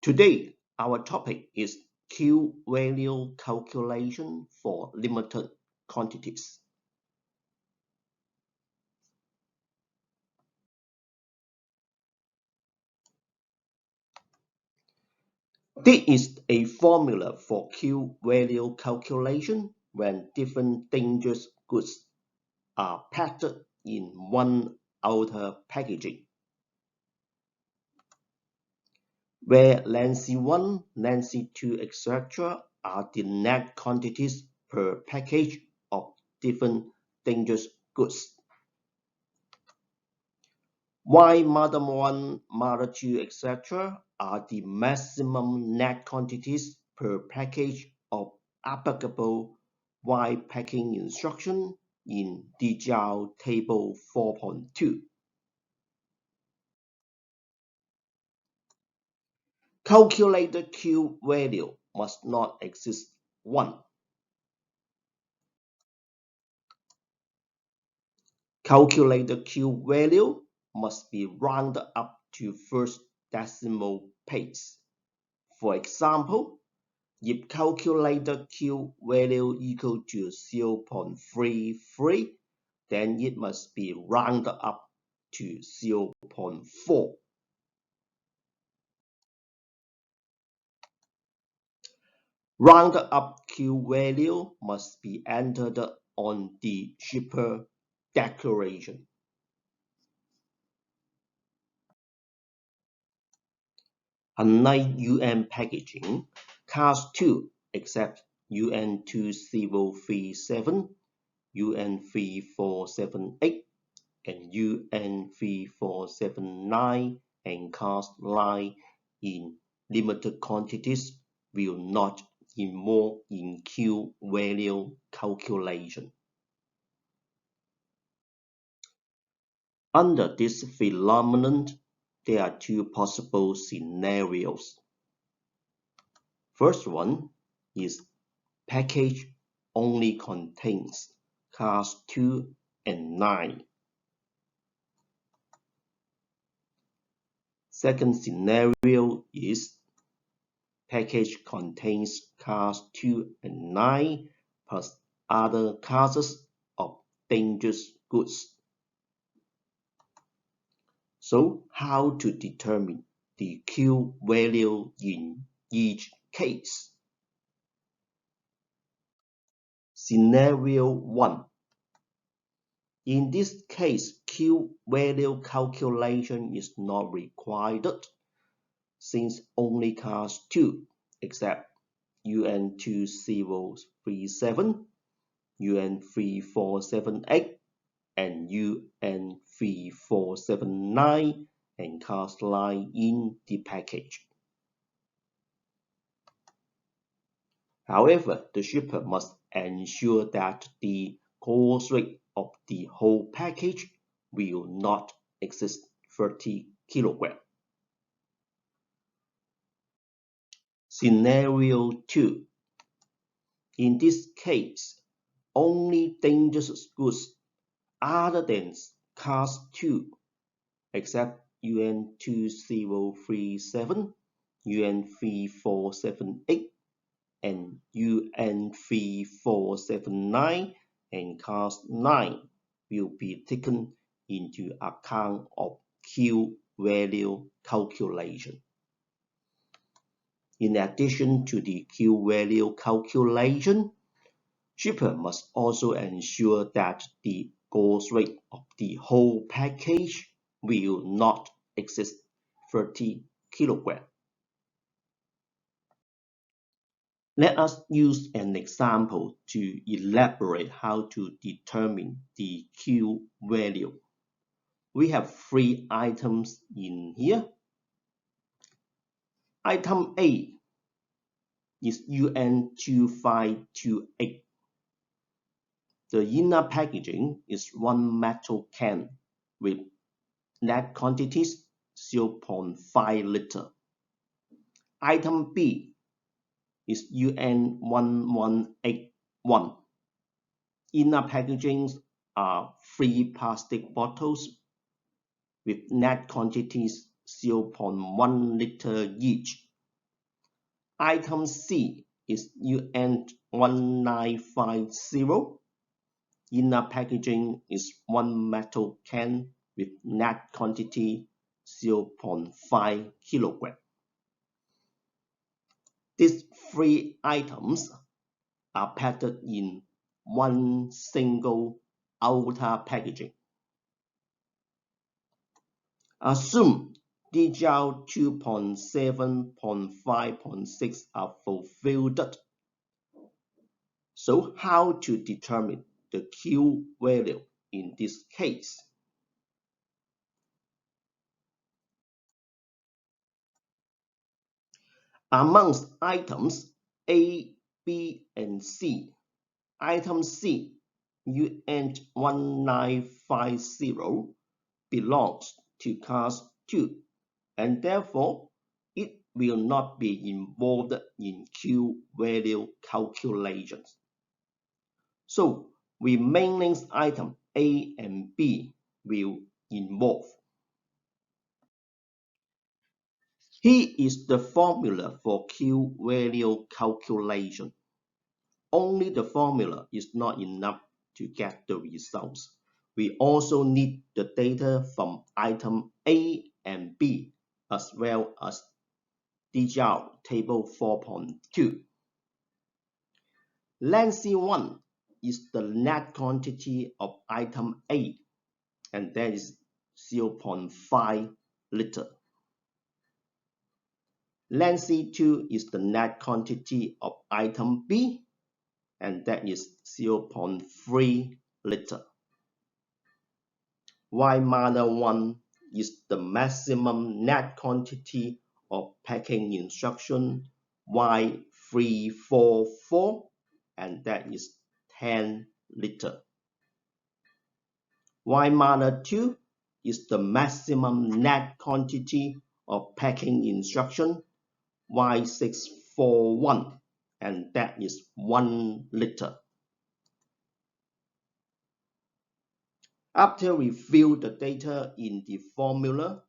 Today, our topic is Q value calculation for limited quantities. This is a formula for Q value calculation when different dangerous goods are packed in one outer packaging, where Nancy 1, Nancy 2, etc. are the net quantities per package of different dangerous goods. While mother 1, mother 2, etc. are the maximum net quantities per package of applicable while packing instruction in detail table 4.2. Calculated Q value must not exceed 1. Calculated Q value must be rounded up to first decimal place. For example, if calculated Q value equal to 0.33, then it must be rounded up to 0.4. Rounded up Q value must be entered on the shipper declaration. Unlike UN packaging, Class 2 except UN 2037, UN 3478, and UN 3479 and Class 9 in limited quantities will not involve in Q value calculation. Under this phenomenon, there are two possible scenarios. First one is package only contains Class 2 and 9. Second scenario is package contains Class 2 and 9 plus other classes of dangerous goods. So how to determine the Q value in each case? Scenario 1. In this case, Q value calculation is not required since only Class 2 except UN 2037, UN 3478, and UN 3479 and Class 9 in the package. However, the shipper must ensure that the gross weight of the whole package will not exceed 30 kg. Scenario 2. In this case, only dangerous goods other than Class 2 except UN 2037, UN 3478, and UN 3479 and Class 9 will be taken into account of Q value calculation. In addition to the Q value calculation, shipper must also ensure that the gross weight of the whole package will not exceed 30 kg. Let us use an example to elaborate how to determine the Q value. We have three items in here. Item A is UN 2528. The inner packaging is one metal can with net quantities 0.5 liter. Item B is UN 1181. Inner packagings are 3 plastic bottles with net quantities 0.1 liter each item C is UN1950. Inner packaging is one metal can with net quantity 0.5 kg. These three items are packed in one single outer packaging. Assume DGL 2.7.5.6 are fulfilled. So how to determine the Q value in this case? Amongst items A, B, and C, item C, UN1950, belongs to class 2, and therefore it will not be involved in Q value calculations. So remaining items A and B will involve. Here is the formula for Q value calculation. Only the formula is not enough to get the results. We also need the data from item A and B as well as DGL table 4.2. Length 1 is the net quantity of item A, and that is 0.5 liter. Length 2 is the net quantity of item B, and that is 0.3 liter. Y-1 is the maximum net quantity of packing instruction Y344, and that is 10 liter. Y-2 is the maximum net quantity of packing instruction Y641, and that is 1 liter. After we fill the data in the formula,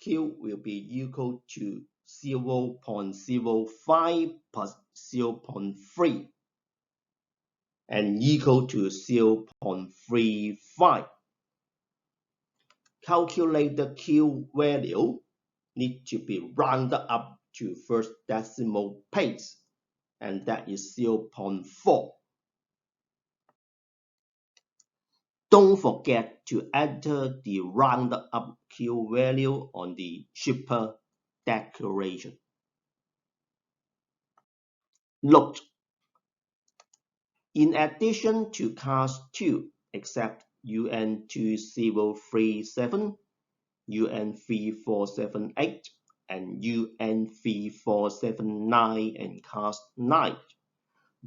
Q will be equal to 0.05 plus 0.3 and equal to 0.35. Calculate the Q value need to be rounded up to first decimal place, and that is 0.4. Don't forget to enter the rounded up Q value on the shipper declaration. Note: in addition to class 2, except UN2037, UN3478, and UN3479 and class 9,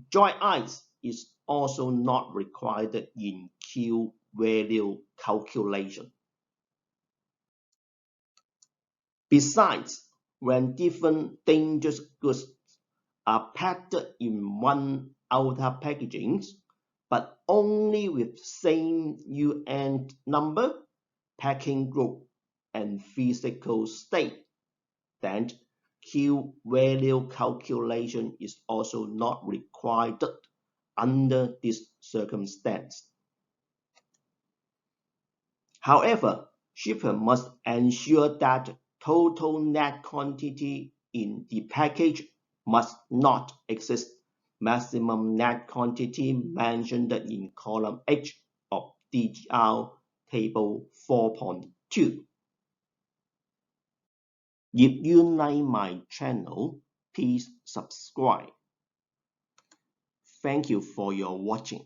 dry ice is also not required in Q value calculation. Besides, when different dangerous goods are packed in one outer packaging, but only with same UN number, packing group, and physical state, then Q value calculation is also not required under this circumstance. However, shipper must ensure that total net quantity in the package must not exceed maximum net quantity mentioned in column H of DGL table 4.2. If you like my channel, please subscribe. Thank you for your watching.